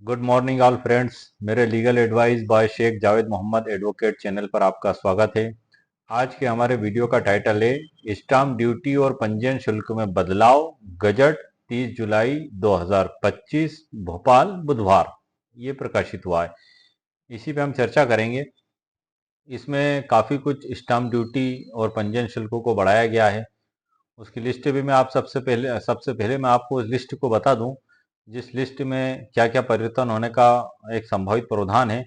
Good morning all friends. मेरे legal advice by Sheikh Javed Mohammad advocate channel पर आपका स्वागत है। आज के हमारे वीडियो का टाइटल है स्टाम्प ड्यूटी और पंजीयन शुल्क में बदलाव, गजट 30 जुलाई 2025 भोपाल बुधवार, ये प्रकाशित हुआ है। इसी पे हम चर्चा करेंगे। इसमें काफ़ी कुछ स्टाम्प ड्यूटी और पंजीयन शुल्कों को बढ़ाया गया है। उसकी लिस्ट भी मैं आप सबसे पहले मैं आपको उस लिस्ट को बता दूं, जिस लिस्ट में क्या क्या परिवर्तन होने का एक संभावित प्रावधान है।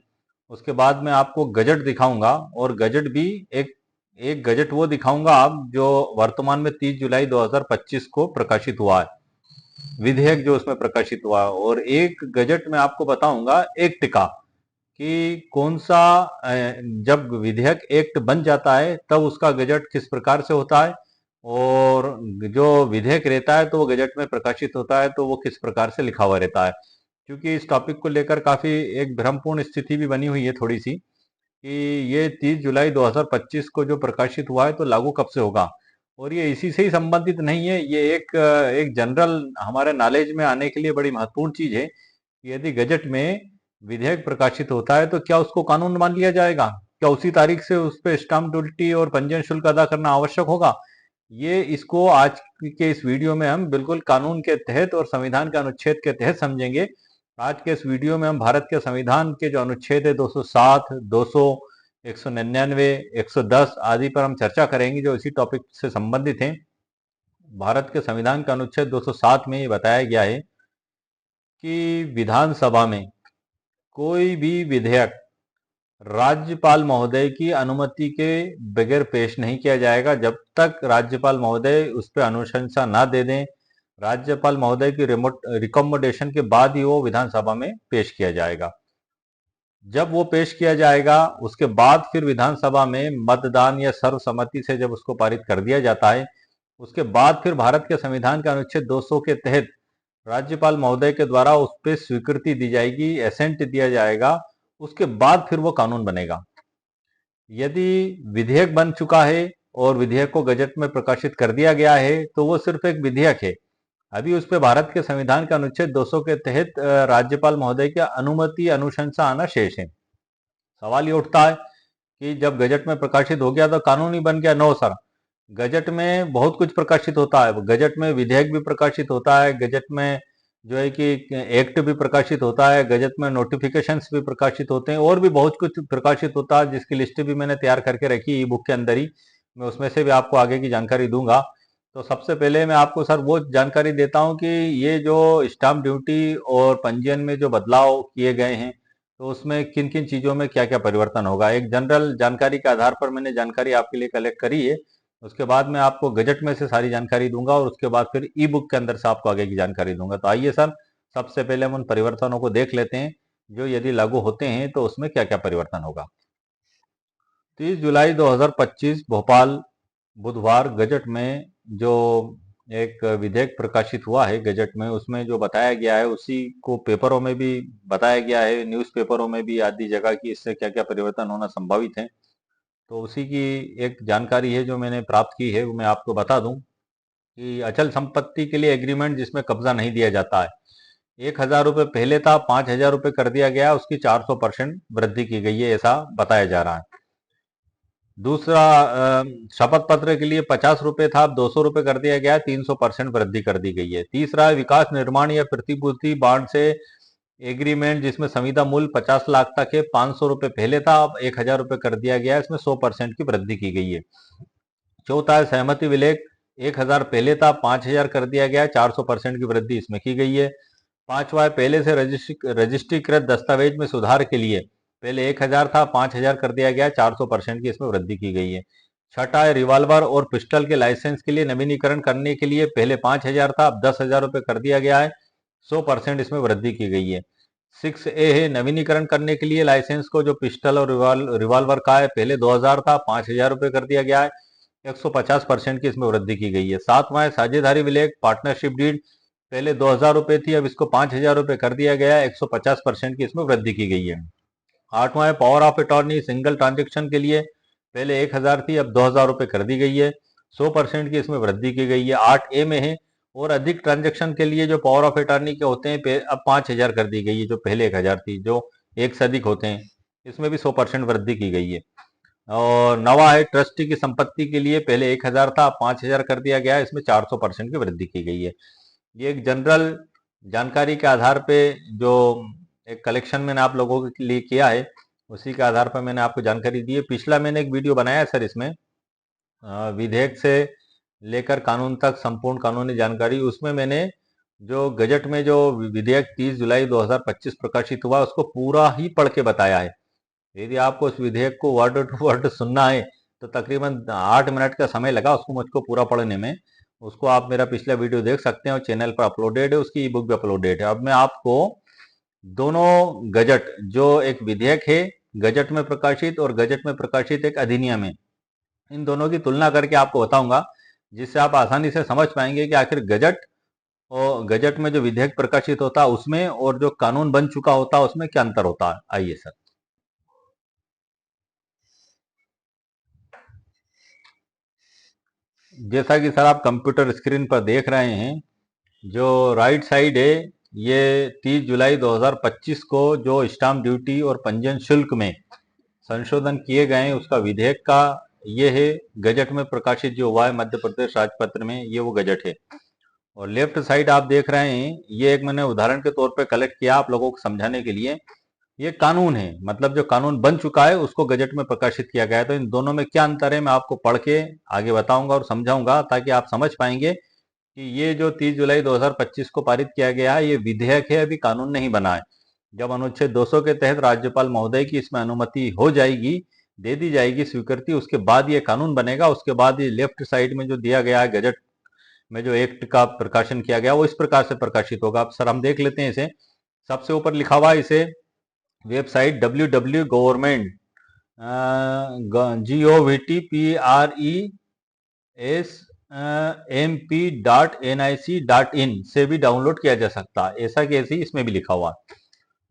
उसके बाद मैं आपको गजट दिखाऊंगा, और गजट भी एक एक गजट वो दिखाऊंगा आप जो वर्तमान में 30 जुलाई 2025 को प्रकाशित हुआ है, विधेयक जो उसमें प्रकाशित हुआ है। और एक गजट में आपको बताऊंगा एक टिका कि कौन सा जब विधेयक एक्ट बन जाता है तब उसका गजट किस प्रकार से होता है, और जो विधेयक रहता है तो वो गजट में प्रकाशित होता है तो वो किस प्रकार से लिखा हुआ रहता है। क्योंकि इस टॉपिक को लेकर काफी एक भ्रमपूर्ण स्थिति भी बनी हुई है थोड़ी सी, कि ये 30 जुलाई 2025 को जो प्रकाशित हुआ है तो लागू कब से होगा। और ये इसी से ही संबंधित नहीं है, ये एक जनरल हमारे नॉलेज में आने के लिए बड़ी महत्वपूर्ण चीज है कि यदि गजट में विधेयक प्रकाशित होता है तो क्या उसको कानून मान लिया जाएगा, क्या उसी तारीख से उस पर स्टाम्प ड्यूटी और पंजीयन शुल्क अदा करना आवश्यक होगा। ये इसको आज के इस वीडियो में हम बिल्कुल कानून के तहत और संविधान के अनुच्छेद के तहत समझेंगे। आज के इस वीडियो में हम भारत के संविधान के जो अनुच्छेद है 207, 200, 199, 110 आदि पर हम चर्चा करेंगे जो इसी टॉपिक से संबंधित हैं। भारत के संविधान का अनुच्छेद 207 में ये बताया गया है कि विधानसभा में कोई भी विधेयक राज्यपाल महोदय की अनुमति के बगैर पेश नहीं किया जाएगा जब तक राज्यपाल महोदय उस पर अनुशंसा ना दे दें। राज्यपाल महोदय की रिकमेंडेशन के बाद ही वो विधानसभा में पेश किया जाएगा। जब वो पेश किया जाएगा उसके बाद फिर विधानसभा में मतदान या सर्वसम्मति से जब उसको पारित कर दिया जाता है, उसके बाद फिर भारत के संविधान के अनुच्छेद 200 के तहत राज्यपाल महोदय के द्वारा उस पर स्वीकृति दी जाएगी, एसेंट दिया जाएगा। उसके बाद फिर वो कानून बनेगा। यदि विधेयक बन चुका है और विधेयक को गजट में प्रकाशित कर दिया गया है तो वो सिर्फ एक विधेयक है। अभी उस पर भारत के संविधान के अनुच्छेद 200 के तहत राज्यपाल महोदय की अनुमति अनुशंसा आना शेष है। सवाल ये उठता है कि जब गजट में प्रकाशित हो गया तो कानून ही बन गया। नो सर, गजट में बहुत कुछ प्रकाशित होता है। गजट में विधेयक भी प्रकाशित होता है, गजट में जो है कि एक्ट भी प्रकाशित होता है, गजट में नोटिफिकेशंस भी प्रकाशित होते हैं, और भी बहुत कुछ प्रकाशित होता है जिसकी लिस्ट भी मैंने तैयार करके रखी ई बुक के अंदर ही। मैं उसमें से भी आपको आगे की जानकारी दूंगा। तो सबसे पहले मैं आपको सर वो जानकारी देता हूं कि ये जो स्टाम्प ड्यूटी और पंजीयन में जो बदलाव किए गए हैं तो उसमें किन किन चीजों में क्या क्या परिवर्तन होगा। एक जनरल जानकारी के आधार पर मैंने जानकारी आपके लिए कलेक्ट करी है। उसके बाद मैं आपको गजट में से सारी जानकारी दूंगा और उसके बाद फिर ई बुक के अंदर से आपको आगे की जानकारी दूंगा। तो आइए सर, सबसे पहले हम उन परिवर्तनों को देख लेते हैं जो यदि लागू होते हैं तो उसमें क्या क्या परिवर्तन होगा। 30 जुलाई 2025 भोपाल बुधवार गजट में जो एक विधेयक प्रकाशित हुआ है, गजट में उसमें जो बताया गया है उसी को पेपरों में भी बताया गया है, न्यूज़पेपरों में भी आदि जगह की इससे क्या क्या परिवर्तन होना संभावित है। तो उसी की एक जानकारी है जो मैंने प्राप्त की है, वो मैं आपको बता दूं कि अचल संपत्ति के लिए एग्रीमेंट जिसमें कब्जा नहीं दिया जाता है, 1,000 रुपये पहले था, 5,000 रुपये कर दिया गया, उसकी 400% वृद्धि की गई है, ऐसा बताया जा रहा है। दूसरा, शपथ पत्र के लिए 50 रुपये था, अब 200 रुपये कर दिया गया, 300% वृद्धि कर दी गई है। तीसरा, विकास निर्माण या प्रतिपूर्ति बांड से एग्रीमेंट जिसमें संविदा मूल्य 50 लाख तक है, 500 रुपये पहले था, अब 1,000 रुपये कर दिया गया है, इसमें 100% की वृद्धि की गई है। चौथा है सहमति विलेख, 1,000 पहले था, 5,000 कर दिया गया है, 400% की वृद्धि इसमें की गई है। पांचवा है पहले से रजिस्ट्रीकृत दस्तावेज में सुधार के लिए, पहले 1,000 था, 5,000 कर दिया गया, 400% की इसमें वृद्धि की गई है। छठा है रिवॉल्वर और पिस्टल के लाइसेंस के लिए नवीनीकरण करने के लिए, पहले 5,000 था, अब 10,000 रुपये कर दिया गया है, 100% इसमें वृद्धि की गई है। 6A है नवीनीकरण करने के लिए लाइसेंस को, जो पिस्टल और रिवॉल्वर का है, पहले 2,000 था, 5,000 रुपये कर दिया गया है, 150% की इसमें वृद्धि की गई है। सातवां है साझेदारी विलेख पार्टनरशिप डीड, पहले 2,000 रुपये थी, अब इसको 5,000 रुपये कर दिया गया है, 150% की इसमें वृद्धि की गई है। आठवां है power of attorney single transaction के लिए, पहले 1,000 थी, अब 2,000 रुपये कर दी गई है, 100% की इसमें वृद्धि की गई है। 8A में है और अधिक ट्रांजैक्शन के लिए जो पावर ऑफ अटॉर्नी के होते हैं अब 5,000 कर दी गई है, जो पहले 1,000 थी, जो एक से अधिक होते हैं, इसमें भी 100% वृद्धि की गई है। और नवा है, ट्रस्टी की संपत्ति के लिए पहले 1,000 था, अब 5,000 कर दिया गया है, इसमें 400% की वृद्धि की गई है। ये एक जनरल जानकारी के आधार पे जो एक कलेक्शन मैंने आप लोगों के लिए किया है, उसी के आधार पर मैंने आपको जानकारी दी है। पिछला मैंने एक वीडियो बनाया है सर, इसमें विधेयक से लेकर कानून तक संपूर्ण कानूनी जानकारी, उसमें मैंने जो गजट में जो विधेयक 30 जुलाई 2025 प्रकाशित हुआ उसको पूरा ही पढ़ के बताया है। यदि आपको उस विधेयक को वर्ड टू वर्ड सुनना है तो तकरीबन 8 मिनट का समय लगा उसको मुझको पूरा पढ़ने में। उसको आप मेरा पिछला वीडियो देख सकते हैं और चैनल पर अपलोडेड है, उसकी ई बुक भी अपलोडेड है। अब मैं आपको दोनों गजट, जो एक विधेयक है गजट में प्रकाशित और गजट में प्रकाशित एक अधिनियम है, इन दोनों की तुलना करके आपको बताऊंगा, जिससे आप आसानी से समझ पाएंगे कि आखिर गजट और गजट में जो विधेयक प्रकाशित होता है उसमें और जो कानून बन चुका होता है उसमें क्या अंतर होता है। आइए सर, जैसा कि सर आप कंप्यूटर स्क्रीन पर देख रहे हैं, जो राइट साइड है ये 30 जुलाई 2025 को जो स्टाम्प ड्यूटी और पंजीयन शुल्क में संशोधन किए गए हैं उसका विधेयक का ये है। गजट में प्रकाशित जो हुआ है मध्य प्रदेश राजपत्र में, ये वो गजट है। और लेफ्ट साइड आप देख रहे हैं, ये एक मैंने उदाहरण के तौर पे कलेक्ट किया आप लोगों को समझाने के लिए। ये कानून है, मतलब जो कानून बन चुका है उसको गजट में प्रकाशित किया गया है। तो इन दोनों में क्या अंतर है मैं आपको पढ़ के आगे बताऊंगा और समझाऊंगा, ताकि आप समझ पाएंगे कि ये जो 30 जुलाई 2025 को पारित किया गया है ये विधेयक है, अभी कानून नहीं बना है। जब अनुच्छेद 200 के तहत राज्यपाल महोदय की इसमें अनुमति हो जाएगी, दे दी जाएगी स्वीकृति, उसके बाद ये कानून बनेगा। उसके बाद ये लेफ्ट साइड में जो दिया गया है गजट में जो एक्ट का प्रकाशन किया गया वो इस प्रकार से प्रकाशित होगा। अब सर हम देख लेते हैं इसे। सबसे ऊपर लिखा हुआ है इसे वेबसाइट www.government government.mp.nic.in से भी डाउनलोड किया जा सकता है। ऐसा कि ऐसे ही इसमें भी लिखा हुआ है।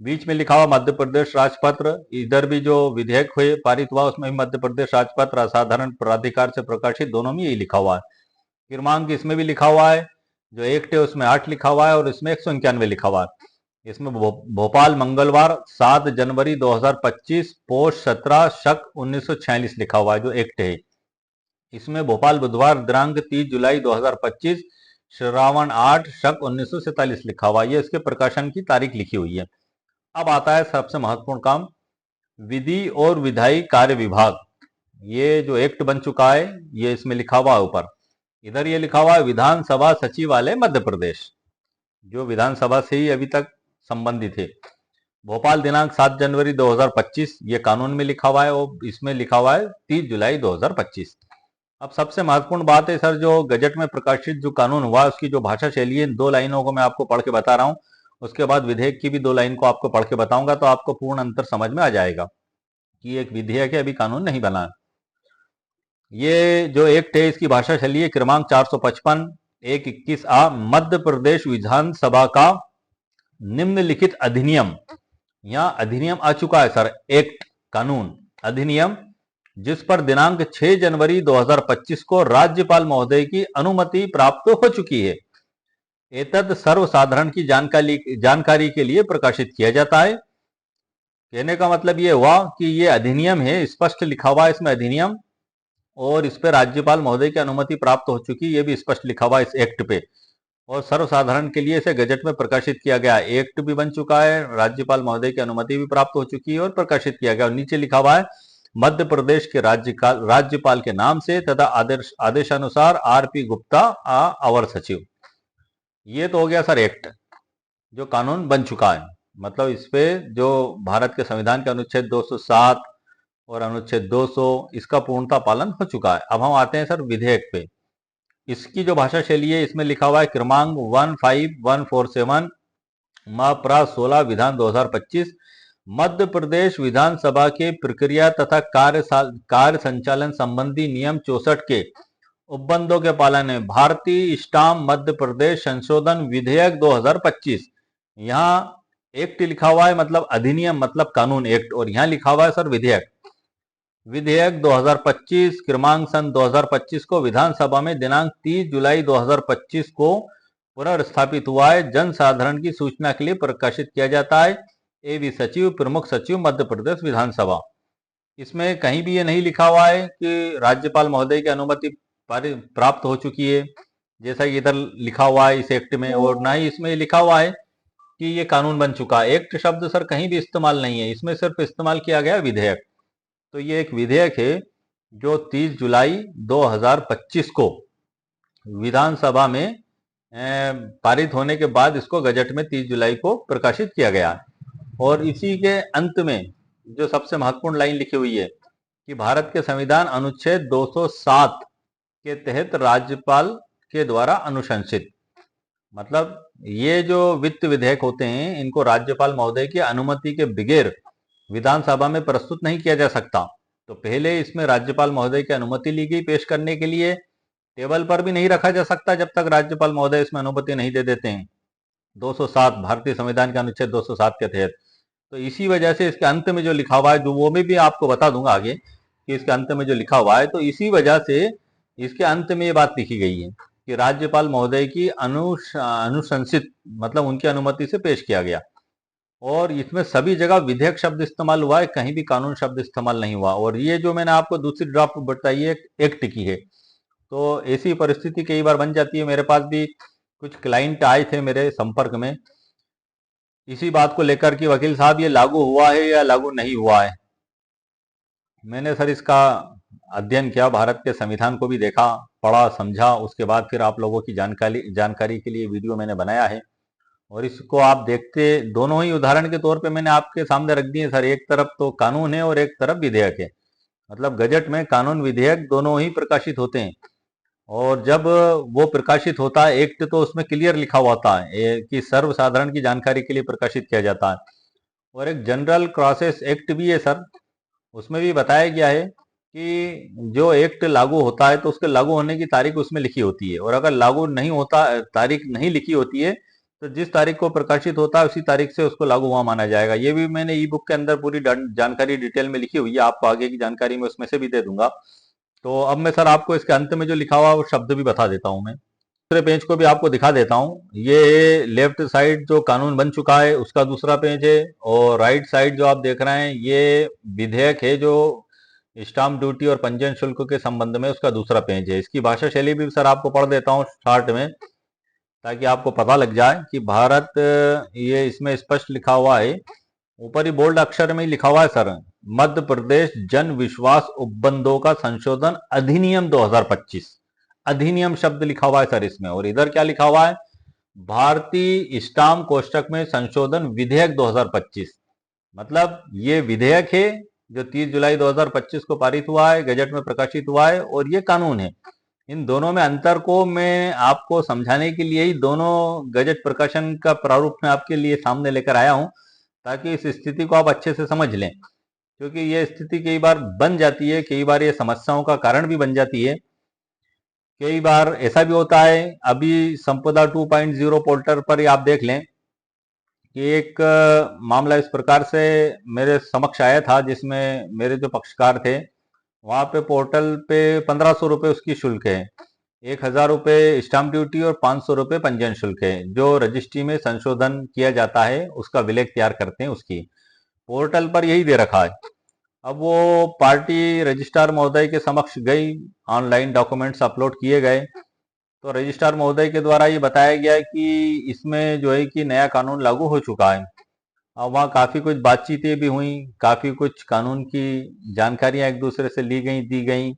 बीच में लिखा हुआ मध्य प्रदेश राजपत्र, इधर भी जो विधेयक हुए पारित हुआ उसमें भी मध्य प्रदेश राजपत्र असाधारण प्राधिकार से प्रकाशित, दोनों में यही लिखा हुआ है। क्रमांक इसमें भी लिखा हुआ है, जो एक्ट है उसमें 8 लिखा हुआ है और इसमें 191 लिखा हुआ है। इसमें भोपाल मंगलवार 7 जनवरी 2025 पोस्ट 17 शक 1946 लिखा हुआ है जो एक्ट है। इसमें भोपाल बुधवार दिनांक 30 जुलाई 2025 श्रावण 8 शक 1947 लिखा हुआ है। ये इसके प्रकाशन की तारीख लिखी हुई है। अब आता है सबसे महत्वपूर्ण काम, विधि और विधायी कार्य विभाग। ये जो एक्ट बन चुका है ये इसमें लिखा हुआ है ऊपर। इधर ये लिखा हुआ है विधानसभा सचिवालय मध्य प्रदेश, जो विधानसभा से ही अभी तक संबंधित है। भोपाल दिनांक 7 जनवरी 2025 ये कानून में लिखा हुआ है और इसमें लिखा हुआ है 30 जुलाई 2025। अब सबसे महत्वपूर्ण बात है सर, जो गजट में प्रकाशित जो कानून हुआ उसकी जो भाषा शैली है, इन 2 लाइनों को मैं आपको पढ़ के बता रहा हूं। उसके बाद विधेयक की भी 2 लाइन को आपको पढ़ के बताऊंगा, तो आपको पूर्ण अंतर समझ में आ जाएगा कि एक विधेयक है, अभी कानून नहीं बना। ये जो एक्ट है इसकी भाषा शैली है क्रमांक 455 121 आ मध्य प्रदेश विधानसभा का निम्नलिखित अधिनियम। यहाँ अधिनियम आ चुका है सर, एक्ट कानून अधिनियम, जिस पर दिनांक 6 जनवरी 2025 को राज्यपाल महोदय की अनुमति प्राप्त हो चुकी है, एतद सर्वसाधारण की जानकारी के लिए प्रकाशित किया जाता है। कहने का मतलब ये हुआ कि ये अधिनियम है, स्पष्ट लिखा हुआ है इसमें अधिनियम, और इस पे राज्यपाल महोदय की अनुमति प्राप्त हो चुकी, ये भी स्पष्ट लिखा हुआ है इस एक्ट पे, और सर्वसाधारण के लिए इसे गजट में प्रकाशित किया गया। एक्ट भी बन चुका है, राज्यपाल महोदय की अनुमति भी प्राप्त हो चुकी है और प्रकाशित किया गया। और नीचे लिखा हुआ है मध्य प्रदेश के राज्यपाल के नाम से तथा आदेशानुसार आरपी गुप्ता अवर सचिव। ये तो हो गया सर एक्ट, जो कानून बन चुका है। मतलब इस पे जो भारत के संविधान के अनुच्छेद 207 और अनुच्छेद 200 इसका पूर्णता पालन हो चुका है। अब हम आते हैं सर विधेयक पे। इसकी जो भाषा शैली है इसमें लिखा हुआ है क्रमांक 15147 माप्रा 16 विधान 2025 मध्य प्रदेश विधानसभा के प्रक्रिया तथा कार्य संचालन संबंधी नियम 64 के उपबंधों के पालन में भारतीय स्टाम्प मध्य प्रदेश संशोधन विधेयक 2025। यहाँ एक्ट लिखा हुआ है मतलब अधिनियम मतलब कानून एक्ट, और यहाँ लिखा हुआ है सर विधेयक। विधेयक 2025 क्रमांक सन 2025 को विधानसभा में दिनांक 30 जुलाई 2025 को पुनर्स्थापित हुआ है, जन साधारण की सूचना के लिए प्रकाशित किया जाता है। एवी सचिव, प्रमुख सचिव, मध्य प्रदेश विधानसभा। इसमें कहीं भी ये नहीं लिखा हुआ है कि राज्यपाल महोदय की अनुमति प्राप्त हो चुकी है, जैसा कि इधर लिखा हुआ है इस एक्ट में, और ना ही इसमें लिखा हुआ है कि ये कानून बन चुका है। एक्ट शब्द सर कहीं भी इस्तेमाल नहीं है, इसमें सिर्फ इस्तेमाल किया गया विधेयक। तो ये एक विधेयक है जो 30 जुलाई 2025 को विधानसभा में पारित होने के बाद इसको गजट में 30 जुलाई को प्रकाशित किया गया। और इसी के अंत में जो सबसे महत्वपूर्ण लाइन लिखी हुई है कि भारत के संविधान अनुच्छेद 207 के तहत राज्यपाल के द्वारा अनुशंसित। मतलब ये जो वित्त विधेयक होते हैं इनको राज्यपाल महोदय की अनुमति के बगैर विधानसभा में प्रस्तुत नहीं किया जा सकता। तो पहले इसमें राज्यपाल महोदय की अनुमति ली गई पेश करने के लिए, टेबल पर भी नहीं रखा जा सकता जब तक राज्यपाल महोदय इसमें अनुमति नहीं दे देते हैं 207 भारतीय संविधान के अनुच्छेद 207 के तहत। तो इसी वजह से इसके अंत में जो लिखा हुआ है, जो वो मैं भी आपको बता दूंगा आगे कि इसके अंत में जो लिखा हुआ है, तो इसी वजह से इसके अंत में ये बात लिखी गई है कि राज्यपाल महोदय की अनुशंसित, मतलब उनकी अनुमति से पेश किया गया। और इसमें सभी जगह विधेयक शब्द इस्तेमाल हुआ है, कहीं भी कानून शब्द इस्तेमाल नहीं हुआ। और ये जो मैंने आपको दूसरी ड्राफ्ट बताई है एक्ट की है। तो ऐसी परिस्थिति कई बार बन जाती है, मेरे पास भी कुछ क्लाइंट आए थे मेरे संपर्क में इसी बात को लेकर कि वकील साहब ये लागू हुआ है या लागू नहीं हुआ है। मैंने सर इसका अध्ययन किया, भारत के संविधान को भी देखा, पढ़ा, समझा, उसके बाद फिर आप लोगों की जानकारी के लिए वीडियो मैंने बनाया है। और इसको आप देखते, दोनों ही उदाहरण के तौर पे मैंने आपके सामने रख दिए सर। एक तरफ तो कानून है और एक तरफ विधेयक है। मतलब गजट में कानून विधेयक दोनों ही प्रकाशित होते हैं। और जब वो प्रकाशित होता है एक्ट, तो उसमें क्लियर लिखा हुआ होता है कि सर्वसाधारण की जानकारी के लिए प्रकाशित किया जाता है। और एक जनरल क्रॉसेस एक्ट भी है सर, उसमें भी बताया गया है कि जो एक्ट लागू होता है तो उसके लागू होने की तारीख उसमें लिखी होती है। और अगर लागू नहीं होता, तारीख नहीं लिखी होती है, तो जिस तारीख को प्रकाशित होता है उसी तारीख से उसको लागू हुआ माना जाएगा। ये भी मैंने ई बुक के अंदर पूरी जानकारी डिटेल में लिखी हुई है, आपको आगे की जानकारी में उसमें से भी दे दूंगा। तो अब मैं सर आपको इसके अंत में जो लिखा हुआ वो शब्द भी बता देता हूं। मैं दूसरे पेज को भी आपको दिखा देता हूं। ये लेफ्ट साइड जो कानून बन चुका है उसका दूसरा पेज है, और राइट साइड जो आप देख रहे हैं ये विधेयक है जो स्टाम्प ड्यूटी और पंजीयन शुल्क के संबंध में, उसका दूसरा पेज है। इसकी भाषा शैली भी सर आपको पढ़ देता हूँ स्टार्ट में, ताकि आपको पता लग जाए कि भारत, ये इसमें स्पष्ट लिखा हुआ है, ऊपर ही बोल्ड अक्षर में ही लिखा हुआ है सर, मध्य प्रदेश जन विश्वास उपबंधों का संशोधन अधिनियम 2025। अधिनियम शब्द लिखा हुआ है सर इसमें। और इधर क्या लिखा हुआ है, भारतीय स्टाम्प कोष्ठक में संशोधन विधेयक 2025। मतलब ये विधेयक है जो 30 जुलाई 2025 को पारित हुआ है, गजट में प्रकाशित हुआ है, और ये कानून है। इन दोनों में अंतर को मैं आपको समझाने के लिए ही दोनों गजट प्रकाशन का प्रारूप में आपके लिए सामने लेकर आया हूं, ताकि इस स्थिति को आप अच्छे से समझ लें। क्योंकि ये स्थिति कई बार बन जाती है, कई बार ये समस्याओं का कारण भी बन जाती है। कई बार ऐसा भी होता है, अभी संपदा 2.0 पोर्टल पर ही आप देख लें कि एक मामला इस प्रकार से मेरे समक्ष आया था, जिसमें मेरे जो पक्षकार थे वहां पे पोर्टल पे 1500 रुपये उसकी शुल्क है, 1000 रुपये स्टाम्प ड्यूटी और 500 रुपये पंजीयन शुल्क है। जो रजिस्ट्री में संशोधन किया जाता है उसका विलेख तैयार करते हैं, उसकी पोर्टल पर यही दे रखा है। अब वो पार्टी रजिस्ट्रार महोदय के समक्ष गई, ऑनलाइन डॉक्यूमेंट्स अपलोड किए गए, तो रजिस्ट्रार महोदय के द्वारा ये बताया गया कि इसमें जो है कि नया कानून लागू हो चुका है। अब वहाँ काफी कुछ बातचीतें भी हुई, काफी कुछ कानून की जानकारियां एक दूसरे से ली गई, दी गई।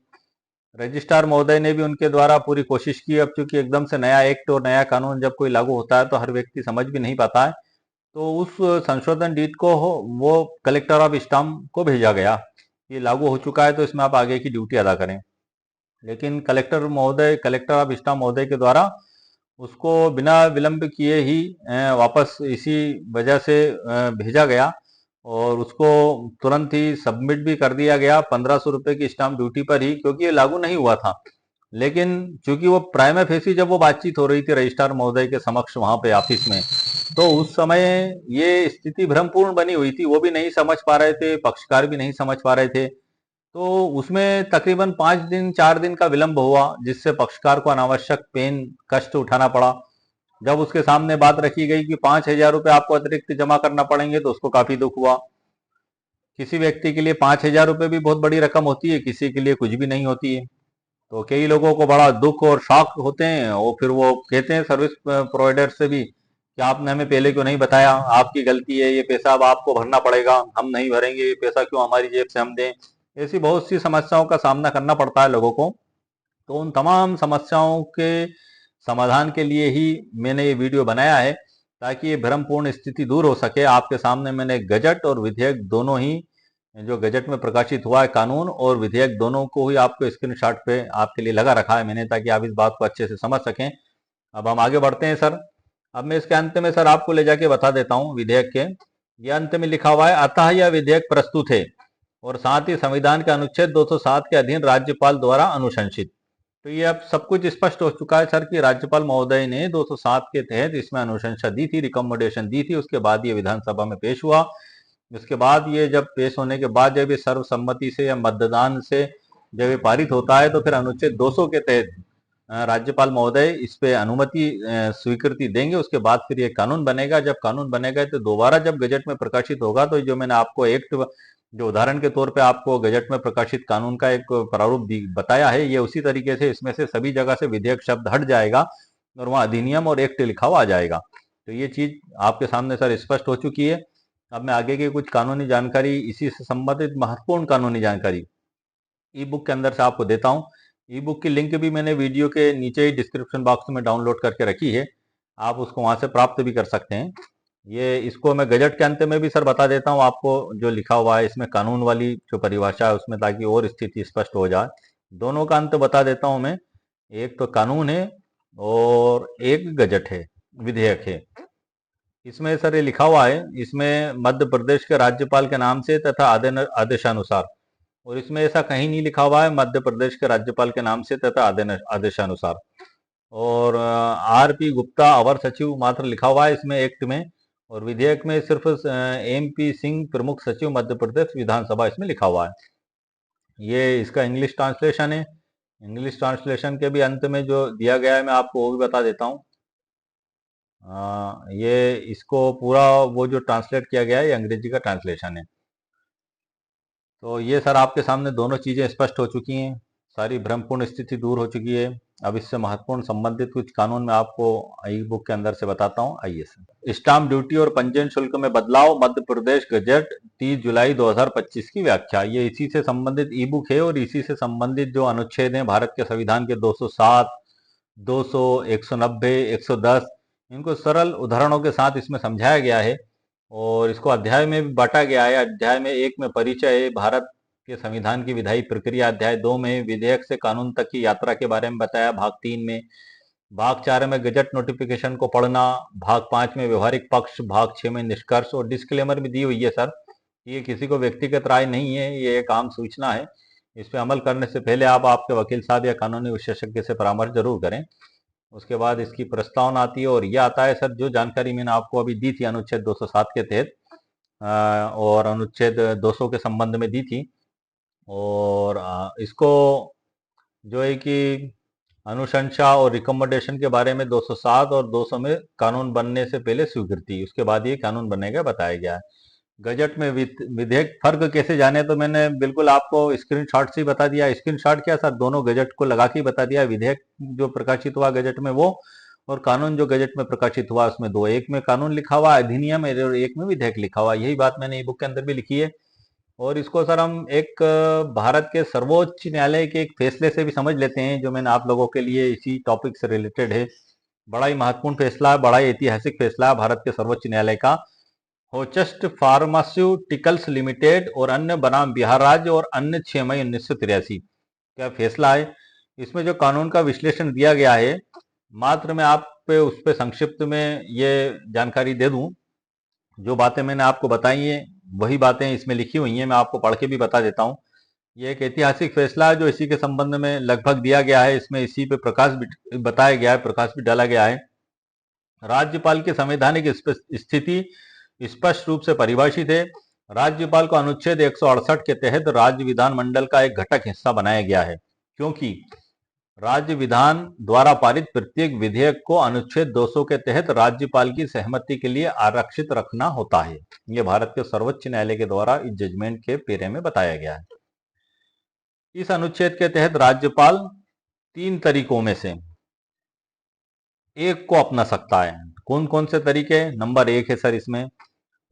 रजिस्ट्रार महोदय ने भी उनके द्वारा पूरी कोशिश की। अब चूंकि एकदम से नया एक्ट और नया कानून जब कोई लागू होता है तो हर व्यक्ति समझ भी नहीं पाता है, तो उस संशोधन डीड को वो कलेक्टर ऑफ स्टाम्प को भेजा गया, ये लागू हो चुका है तो इसमें आप आगे की ड्यूटी अदा करें। लेकिन कलेक्टर ऑफ स्टाम्प महोदय के द्वारा उसको बिना विलंब किए ही वापस इसी वजह से भेजा गया, और उसको तुरंत ही सबमिट भी कर दिया गया 1500 रुपए की स्टाम्प ड्यूटी पर ही, क्योंकि ये लागू नहीं हुआ था। लेकिन चूंकि वो प्राइमा फेसी जब वो बातचीत हो रही थी रजिस्ट्रार महोदय के समक्ष वहां पे ऑफिस में, तो उस समय ये स्थिति भ्रमपूर्ण बनी हुई थी। वो भी नहीं समझ पा रहे थे, पक्षकार भी नहीं समझ पा रहे थे। तो उसमें तकरीबन 5 दिन 4 दिन का विलंब हुआ, जिससे पक्षकार को अनावश्यक पेन कष्ट उठाना पड़ा। जब उसके सामने बात रखी गई कि 5,000 रुपये आपको अतिरिक्त जमा करना पड़ेंगे तो उसको काफी दुख हुआ। किसी व्यक्ति के लिए 5,000 रुपये भी बहुत बड़ी रकम होती है, किसी के लिए कुछ भी नहीं होती है। तो कई लोगों को बड़ा दुख और शॉक होते हैं और फिर वो कहते हैं सर्विस प्रोवाइडर से भी कि आपने हमें पहले क्यों नहीं बताया, आपकी गलती है, ये पैसा अब आपको भरना पड़ेगा, हम नहीं भरेंगे, ये पैसा क्यों हमारी जेब से हम दें। ऐसी बहुत सी समस्याओं का सामना करना पड़ता है लोगों को। तो उन तमाम समस्याओं के समाधान के लिए ही मैंने ये वीडियो बनाया है, ताकि ये भ्रमपूर्ण स्थिति दूर हो सके। आपके सामने मैंने गजट और विधेयक दोनों ही, जो गजट में प्रकाशित हुआ है कानून और विधेयक, दोनों को ही आपको स्क्रीनशॉट पे आपके लिए लगा रखा है मैंने, ताकि आप इस बात को अच्छे से समझ सकें। अब हम आगे बढ़ते हैं सर। अब मैं इसके अंत में सर आपको ले जाके बता देता हूँ विधेयक के। ये अंत में लिखा हुआ है, अतः यह विधेयक प्रस्तुत है और साथ ही संविधान के अनुच्छेद 207 के अधीन राज्यपाल द्वारा अनुशंसित। तो ये अब सब कुछ स्पष्ट हो चुका है सर कि राज्यपाल महोदय ने 207 के तहत इसमें अनुशंसा दी थी, रिकमेंडेशन दी थी। उसके बाद ये विधानसभा में पेश हुआ। उसके बाद ये जब पेश होने के बाद जब ये सर्वसम्मति से या मतदान से जब ये पारित होता है, तो फिर अनुच्छेद 200 के तहत राज्यपाल महोदय इस पे अनुमति स्वीकृति देंगे। उसके बाद फिर ये कानून बनेगा। जब कानून बनेगा तो दोबारा जब गजट में प्रकाशित होगा, तो जो मैंने आपको एक्ट, जो उदाहरण के तौर पे आपको गजट में प्रकाशित कानून का एक प्रारूप बताया है, ये उसी तरीके से इसमें से सभी जगह से विधेयक शब्द हट जाएगा और वहां अधिनियम और एक्ट लिखा हुआ आ जाएगा। तो ये चीज आपके सामने सर स्पष्ट हो चुकी है। अब मैं आगे की कुछ कानूनी जानकारी, इसी से संबंधित महत्वपूर्ण कानूनी जानकारी ई बुक के अंदर से आपको देता हूँ। ई बुक की लिंक भी मैंने वीडियो के नीचे ही डिस्क्रिप्शन बॉक्स में डाउनलोड करके रखी है, आप उसको वहां से प्राप्त भी कर सकते हैं। ये इसको मैं गजट के अंत में भी सर बता देता हूँ आपको, जो लिखा हुआ है इसमें कानून वाली जो परिभाषा है उसमें, ताकि और स्थिति स्पष्ट हो जाए। दोनों का अंत बता देता हूँ मैं। एक तो कानून है और एक गजट है, विधेयक है। इसमें सर ये लिखा हुआ है, इसमें मध्य प्रदेश के राज्यपाल के नाम से तथा आदेशानुसार, और इसमें ऐसा कहीं नहीं लिखा हुआ है मध्य प्रदेश के राज्यपाल के नाम से तथा आदेशानुसार। और आर.पी. गुप्ता अवर सचिव मात्र लिखा हुआ है इसमें एक्ट में, और विधेयक में सिर्फ एम.पी. सिंह प्रमुख सचिव मध्य प्रदेश विधानसभा इसमें लिखा हुआ है। ये इसका इंग्लिश ट्रांसलेशन है। इंग्लिश ट्रांसलेशन के भी अंत में जो दिया गया है मैं आपको वो भी बता देता हूँ। ये इसको पूरा वो जो ट्रांसलेट किया गया है ये अंग्रेजी का ट्रांसलेशन है। तो ये सर आपके सामने दोनों चीजें स्पष्ट हो चुकी हैं, सारी भ्रमपूर्ण स्थिति दूर हो चुकी है। अब इससे महत्वपूर्ण संबंधित कुछ कानून मैं आपको ई बुक के अंदर से बताता हूँ। आइए सर। स्टाम्प ड्यूटी और पंजीयन शुल्क में बदलाव, मध्य प्रदेश गजट 30 जुलाई 2025 की व्याख्या। ये इसी से संबंधित ई बुक है और इसी से संबंधित जो अनुच्छेद हैं भारत के संविधान के 207, 200, 190, 110, इनको सरल उदाहरणों के साथ इसमें समझाया गया है और इसको अध्याय में भी बांटा गया है। अध्याय में 1 में परिचय है भारत के संविधान की विधायी प्रक्रिया, अध्याय 2 में विधेयक से कानून तक की यात्रा के बारे में बताया, भाग 3 में, भाग 4 में गजट नोटिफिकेशन को पढ़ना, भाग 5 में व्यवहारिक पक्ष, भाग 6 में निष्कर्ष, और डिस्क्लेमर भी दी हुई है सर। ये किसी को व्यक्तिगत राय नहीं है, ये एक आम सूचना है। इस पे अमल करने से पहले आप आपके वकील साहब या कानूनी विशेषज्ञ से परामर्श जरूर करें। उसके बाद इसकी प्रस्तावना आती है और यह आता है सर, जो जानकारी मैंने आपको अभी दी थी अनुच्छेद 207 के तहत और अनुच्छेद 200 के संबंध में दी थी, और इसको जो है कि अनुशंसा और रिकमेंडेशन के बारे में 207 और 200 में कानून बनने से पहले स्वीकृति, उसके बाद ये कानून बनेगा, बताया गया है। गजट में विधेयक फर्क कैसे जाने, तो मैंने बिल्कुल आपको स्क्रीनशॉट से ही बता दिया। स्क्रीनशॉट क्या सर, दोनों गजट को लगा के ही बता दिया। विधेयक जो प्रकाशित हुआ गजट में वो, और कानून जो गजट में प्रकाशित हुआ उसमें दो, एक में कानून लिखा हुआ अधिनियम है और एक में विधेयक लिखा हुआ। यही बात मैंने ई बुक के अंदर भी लिखी है। और इसको सर हम एक भारत के सर्वोच्च न्यायालय के एक फैसले से भी समझ लेते हैं, जो मैंने आप लोगों के लिए इसी टॉपिक से रिलेटेड है। बड़ा ही महत्वपूर्ण फैसला है, बड़ा ही ऐतिहासिक फैसला है भारत के सर्वोच्च न्यायालय का। होचस्ट फार्मास्यूटिकल्स लिमिटेड और अन्य बनाम बिहार राज्य और अन्य 6 मई 1983 का फैसला है। इसमें जो कानून का विश्लेषण दिया गया है, मात्र मैं आप पे उस पे संक्षिप्त में ये जानकारी दे दूं। जो बातें मैंने आपको बताई हैं वही बातें इसमें लिखी हुई हैं, मैं आपको पढ़ के भी बता देता हूं। ये एक ऐतिहासिक फैसला है जो इसी के संबंध में लगभग दिया गया है। इसमें इसी पे प्रकाश भी बताया गया है, प्रकाश भी डाला गया है। राज्यपाल की संवैधानिक स्थिति स्पष्ट रूप से परिभाषित है। राज्यपाल को अनुच्छेद 168 के तहत राज्य विधानमंडल का एक घटक हिस्सा बनाया गया है, क्योंकि राज्य विधान द्वारा पारित प्रत्येक विधेयक को अनुच्छेद 200 के तहत राज्यपाल की सहमति के लिए आरक्षित रखना होता है। यह भारत के सर्वोच्च न्यायालय के द्वारा इस जजमेंट के पेरे में बताया गया है। इस अनुच्छेद के तहत राज्यपाल 3 तरीकों में से एक को अपना सकता है। कौन कौन से तरीके? नंबर 1 है सर इसमें,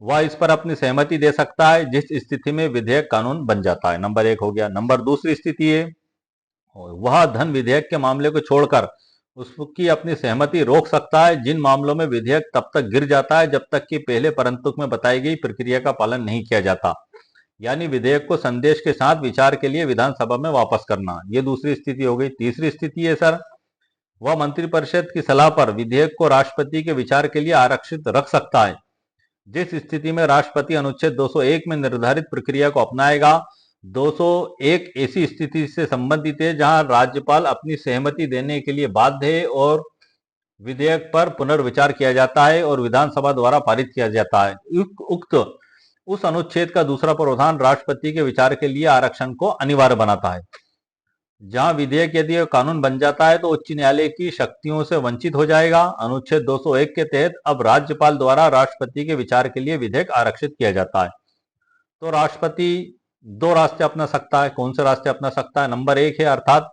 वह इस पर अपनी सहमति दे सकता है जिस स्थिति में विधेयक कानून बन जाता है। नंबर 1 हो गया। नंबर दूसरी स्थिति है, वह धन विधेयक के मामले को छोड़कर उसकी अपनी सहमति रोक सकता है जिन मामलों में विधेयक तब तक गिर जाता है जब तक कि पहले परंतुक में बताई गई प्रक्रिया का पालन नहीं किया जाता, यानी विधेयक को संदेश के साथ विचार के लिए विधानसभा में वापस करना। ये दूसरी स्थिति हो गई। तीसरी स्थिति है सर, वह मंत्रिपरिषद की सलाह पर विधेयक को राष्ट्रपति के विचार के लिए आरक्षित रख सकता है जिस स्थिति में राष्ट्रपति अनुच्छेद 201 में निर्धारित प्रक्रिया को अपनाएगा। 201 ऐसी स्थिति से संबंधित है जहां राज्यपाल अपनी सहमति देने के लिए बाध्य है और विधेयक पर पुनर्विचार किया जाता है और विधानसभा द्वारा पारित किया जाता है। उक्त उस अनुच्छेद का दूसरा प्रावधान राष्ट्रपति के विचार के लिए आरक्षण को अनिवार्य बनाता है। जहां विधेयक यदि कानून बन जाता है तो उच्च न्यायालय की शक्तियों से वंचित हो जाएगा। अनुच्छेद 201 के तहत अब राज्यपाल द्वारा राष्ट्रपति के विचार के लिए विधेयक आरक्षित किया जाता है। तो राष्ट्रपति 2 रास्ते अपना सकता है। कौन से रास्ते अपना सकता है? नंबर 1 है, अर्थात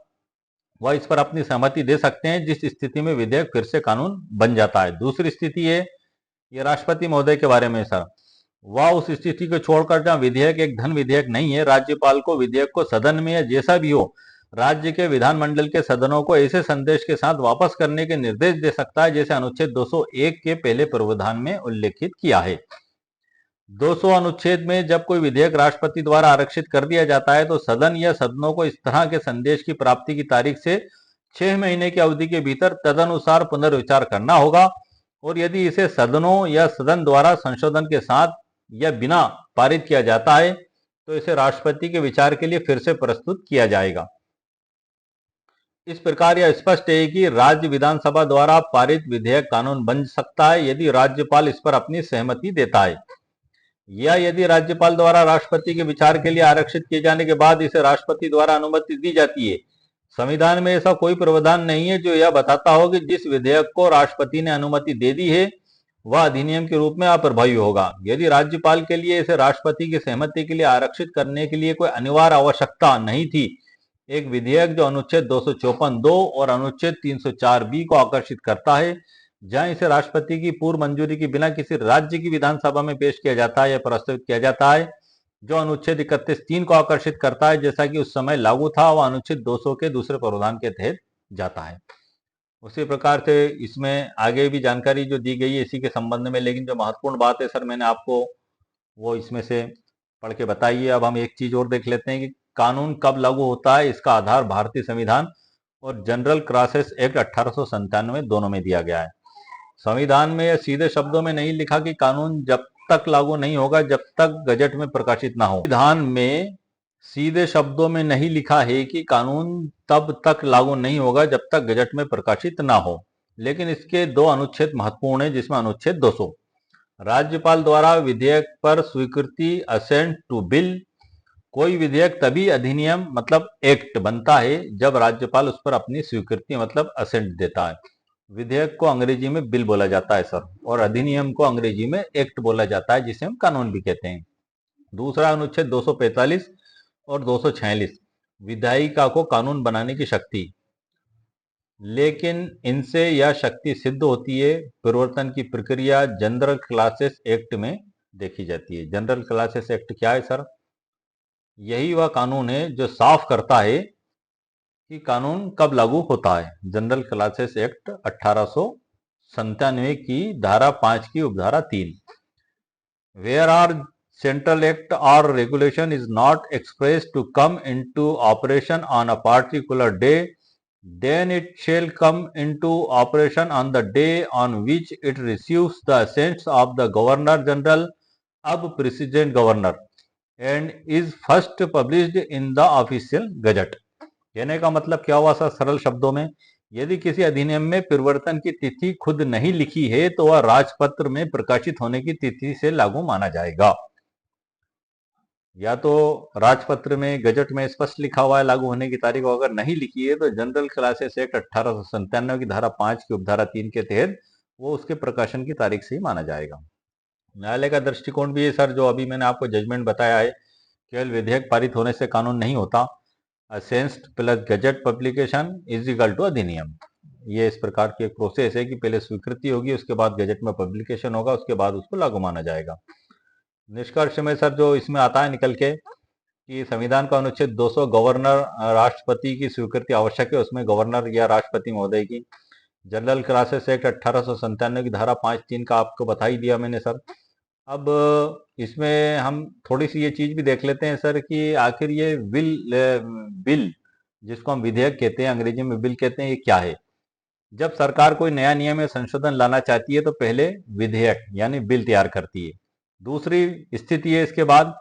वह इस पर अपनी सहमति दे सकते हैं जिस स्थिति में विधेयक फिर से कानून बन जाता है। दूसरी स्थिति है, ये राष्ट्रपति महोदय के बारे में सर, वह उस स्थिति को छोड़कर जहां विधेयक एक धन विधेयक नहीं है, राज्यपाल को विधेयक को सदन में या जैसा भी हो राज्य के विधानमंडल के सदनों को ऐसे संदेश के साथ वापस करने के निर्देश दे सकता है जैसे अनुच्छेद 201 के पहले प्रावधान में उल्लेखित किया है। 200 अनुच्छेद में जब कोई विधेयक राष्ट्रपति द्वारा आरक्षित कर दिया जाता है तो सदन या सदनों को इस तरह के संदेश की प्राप्ति की तारीख से 6 महीने की अवधि के भीतर तदनुसार पुनर्विचार करना होगा और यदि इसे सदनों या सदन द्वारा संशोधन के साथ या बिना पारित किया जाता है तो इसे राष्ट्रपति के विचार के लिए फिर से प्रस्तुत किया जाएगा। इस प्रकार यह स्पष्ट है कि राज्य विधानसभा द्वारा पारित विधेयक कानून बन सकता है यदि राज्यपाल इस पर अपनी सहमति देता है या यदि राज्यपाल द्वारा राष्ट्रपति के विचार के लिए आरक्षित किए जाने के बाद इसे राष्ट्रपति द्वारा अनुमति दी जाती है। संविधान में ऐसा कोई प्रावधान नहीं है जो यह बताता हो कि जिस विधेयक को राष्ट्रपति ने अनुमति दे दी है वह अधिनियम के रूप में अप्रभावी होगा। यदि राज्यपाल के लिए इसे राष्ट्रपति की सहमति के लिए आरक्षित करने के लिए कोई अनिवार्य आवश्यकता नहीं थी, एक विधेयक जो अनुच्छेद 254(2) और अनुच्छेद 304(b) को आकर्षित करता है, जहां इसे राष्ट्रपति की पूर्व मंजूरी के बिना किसी राज्य की विधानसभा में पेश किया जाता है या प्रस्तावित किया जाता है, जो अनुच्छेद 31(3) को आकर्षित करता है जैसा कि उस समय लागू था, वह अनुच्छेद 200 के दूसरे प्रावधान के तहत जाता है। उसी प्रकार से इसमें आगे भी जानकारी जो दी गई है इसी के संबंध में, लेकिन जो महत्वपूर्ण बात है सर मैंने आपको वो इसमें से पढ़ के बताई है। अब हम एक चीज और देख लेते हैं कि कानून कब लागू होता है। इसका आधार भारतीय संविधान और जनरल क्रॉसेस एक्ट 1897 दोनों में दिया गया है। संविधान में यह सीधे शब्दों में नहीं लिखा कि कानून जब तक लागू नहीं होगा जब तक गजट में प्रकाशित ना हो। संविधान में सीधे शब्दों में नहीं लिखा है कि कानून तब तक लागू नहीं होगा जब तक गजट में प्रकाशित ना हो, लेकिन इसके 2 अनुच्छेद महत्वपूर्ण है, जिसमें अनुच्छेद 200 राज्यपाल द्वारा विधेयक पर स्वीकृति असेंट टू बिल। कोई विधेयक तभी अधिनियम मतलब एक्ट बनता है जब राज्यपाल उस पर अपनी स्वीकृति मतलब असेंट देता है। विधेयक को अंग्रेजी में बिल बोला जाता है सर, और अधिनियम को अंग्रेजी में एक्ट बोला जाता है जिसे हम कानून भी कहते हैं। दूसरा अनुच्छेद 245 और 246 विधायिका को कानून बनाने की शक्ति, लेकिन इनसे यह शक्ति सिद्ध होती है परिवर्तन की प्रक्रिया जनरल क्लासेस एक्ट में देखी जाती है। जनरल क्लासेस एक्ट क्या है सर? यही वह कानून है जो साफ करता है कि कानून कब लागू होता है। जनरल क्लासेस एक्ट 1897 की धारा 5 की उपधारा 3, where are central act or regulation is not expressed to come into operation on a particular day, then it shall come into operation on the day on which it receives the assents of the governor general of president governor and is first published in the official gazette। कहने का मतलब क्या हुआ sir? सरल शब्दों में, यदि किसी अधिनियम में परिवर्तन की तिथि खुद नहीं लिखी है तो वह राजपत्र में प्रकाशित होने की तिथि से लागू माना जाएगा। या तो राजपत्र में गजट में स्पष्ट लिखा हुआ है लागू होने की तारीख, अगर नहीं लिखी है तो जनरल क्लासेस एक्ट 1897 की धारा 5 की उपधारा 3 के तहत वो उसके प्रकाशन की तारीख से ही माना जाएगा। न्यायालय का दृष्टिकोण भी है सर, जो अभी मैंने आपको जजमेंट बताया है, केवल विधेयक पारित होने से कानून नहीं होता। Assent plus gazette publication is equal to अधिनियम। ये इस प्रकार की एक प्रोसेस है कि पहले स्वीकृति होगी, उसके बाद गजट में पब्लिकेशन होगा, उसके बाद उसको लागू माना जाएगा। निष्कर्ष में सर जो इसमें आता है निकल के कि संविधान का अनुच्छेद 200 गवर्नर राष्ट्रपति की स्वीकृति आवश्यक है, उसमें गवर्नर या राष्ट्रपति महोदय की। जनरल क्लासेस एक्ट 1897 की धारा 5(3) का आपको बता ही दिया मैंने सर। अब इसमें हम थोड़ी सी ये चीज भी देख लेते हैं सर कि आखिर ये बिल जिसको हम विधेयक कहते हैं, अंग्रेजी में बिल कहते हैं, ये क्या है। जब सरकार कोई नया नियम या संशोधन लाना चाहती है तो पहले विधेयक यानी बिल तैयार करती है। दूसरी स्थिति है इसके बाद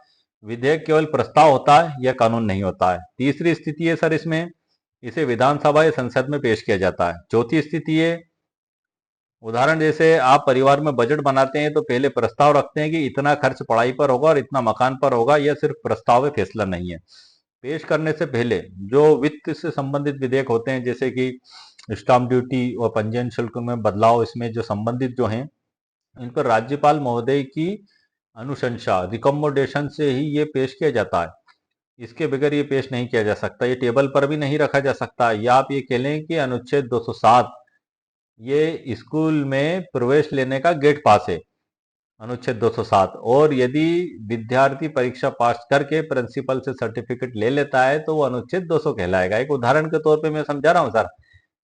विधेयक केवल प्रस्ताव होता है या कानून नहीं होता है। तीसरी स्थिति है सर इसमें इसे विधानसभा या संसद में पेश किया जाता है। चौथी स्थिति है उदाहरण जैसे आप परिवार में बजट बनाते हैं तो पहले प्रस्ताव रखते हैं कि इतना खर्च पढ़ाई पर होगा और इतना मकान पर होगा, यह सिर्फ प्रस्ताव है, फैसला नहीं है। पेश करने से पहले जो वित्त से संबंधित विधेयक होते हैं जैसे कि स्टाम्प ड्यूटी और पंजीयन शुल्क में बदलाव, इसमें जो संबंधित जो हैं इन पर राज्यपाल महोदय की अनुशंसा रिकमेंडेशन से ही ये पेश किया जाता है। इसके बगैर ये पेश नहीं किया जा सकता, ये टेबल पर भी नहीं रखा जा सकता। या आप ये कह लें कि अनुच्छेद 207 ये स्कूल में प्रवेश लेने का गेट पास है, अनुच्छेद 207। और यदि विद्यार्थी परीक्षा पास करके प्रिंसिपल से सर्टिफिकेट ले लेता है तो वो अनुच्छेद 200 कहलाएगा। एक उदाहरण के तौर पे मैं समझा रहा हूँ सर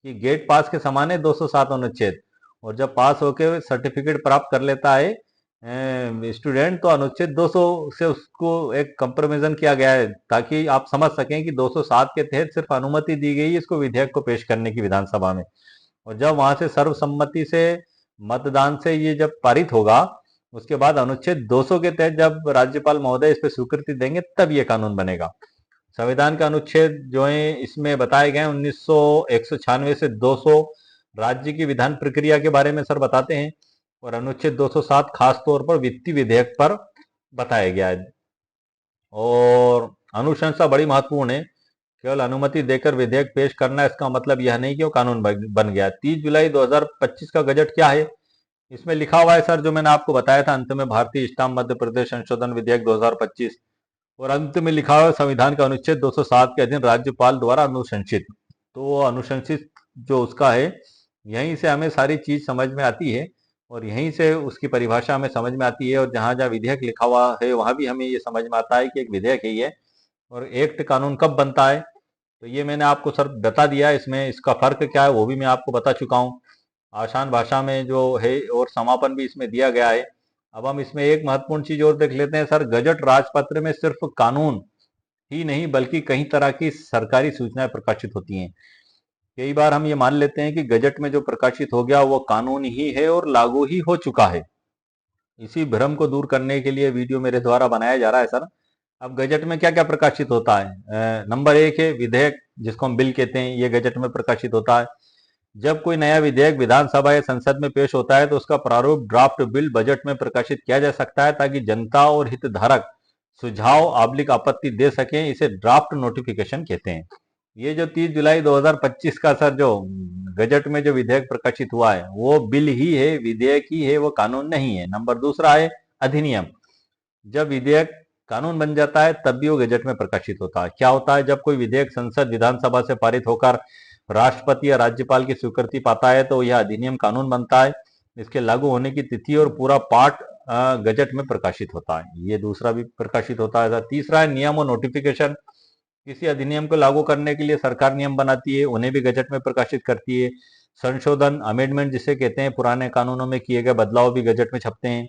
कि गेट पास के समान है 207 अनुच्छेद, और जब पास होके सर्टिफिकेट प्राप्त कर लेता है स्टूडेंट तो अनुच्छेद 200 से उसको एक कंप्रोमिजन किया गया है, ताकि आप समझ सकें कि 207 के तहत सिर्फ अनुमति दी गई है इसको विधेयक को पेश करने की विधानसभा में। और जब वहां से सर्वसम्मति से मतदान से ये जब पारित होगा उसके बाद अनुच्छेद 200 के तहत जब राज्यपाल महोदय इस पर स्वीकृति देंगे तब ये कानून बनेगा। संविधान के अनुच्छेद जो है इसमें बताए गए 196 से 200 राज्य की विधान प्रक्रिया के बारे में सर बताते हैं, और अनुच्छेद 207 खास तौर पर वित्तीय विधेयक पर बताया गया है। और अनुशंसा बड़ी महत्वपूर्ण है, केवल अनुमति देकर विधेयक पेश करना इसका मतलब यह नहीं कि वो कानून बन गया। 30 जुलाई 2025 का गजट क्या है, इसमें लिखा हुआ है सर जो मैंने आपको बताया था अंत में, भारतीय स्टाम्प मध्य प्रदेश संशोधन विधेयक 2025, और अंत में लिखा हुआ है संविधान का अनुच्छेद 207 के अधीन राज्यपाल द्वारा अनुशंसित। तो अनुशंसित जो उसका है यहीं से हमें सारी चीज समझ में आती है और यहीं से उसकी परिभाषा हमें समझ में आती है, और जहां जहां विधेयक लिखा हुआ है वहां भी हमें ये समझ में आता है कि एक विधेयक है ये। और एक्ट कानून कब बनता है तो ये मैंने आपको सर बता दिया, इसमें इसका फर्क क्या है वो भी मैं आपको बता चुका हूँ आसान भाषा में जो है, और समापन भी इसमें दिया गया है। अब हम इसमें एक महत्वपूर्ण चीज और देख लेते हैं सर, गजट राजपत्र में सिर्फ कानून ही नहीं बल्कि कई तरह की सरकारी सूचनाएं प्रकाशित होती हैं। कई बार हम ये मान लेते हैं कि गजट में जो प्रकाशित हो गया वो कानून ही है और लागू ही हो चुका है। इसी भ्रम को दूर करने के लिए वीडियो मेरे द्वारा बनाया जा रहा है सर। अब गजट में क्या क्या प्रकाशित होता है, नंबर 1 है विधेयक जिसको हम बिल कहते हैं, ये गजट में प्रकाशित होता है। जब कोई नया विधेयक विधानसभा या संसद में पेश होता है तो उसका प्रारूप ड्राफ्ट बिल बजट में प्रकाशित किया जा सकता है ताकि जनता और हितधारक सुझाव आबलिक आपत्ति दे सकें, इसे ड्राफ्ट नोटिफिकेशन कहते हैं। ये जो 30 जुलाई 2025 का सर जो गजट में जो विधेयक प्रकाशित हुआ है वो बिल ही है, विधेयक ही है, वो कानून नहीं है। नंबर दूसरा है अधिनियम। जब विधेयक कानून बन जाता है तब भी वो गजट में प्रकाशित होता है। क्या होता है, जब कोई विधेयक संसद विधानसभा से पारित होकर राष्ट्रपति या राज्यपाल की स्वीकृति पाता है तो यह अधिनियम कानून बनता है। इसके लागू होने की तिथि और पूरा पाठ गजट में प्रकाशित होता है। ये दूसरा भी प्रकाशित होता है। तीसरा है नियम और नोटिफिकेशन। किसी अधिनियम को लागू करने के लिए सरकार नियम बनाती है, उन्हें भी गजट में प्रकाशित करती है। संशोधन अमेंडमेंट जिसे कहते हैं, पुराने कानूनों में किए गए बदलाव भी गजट में छपते हैं।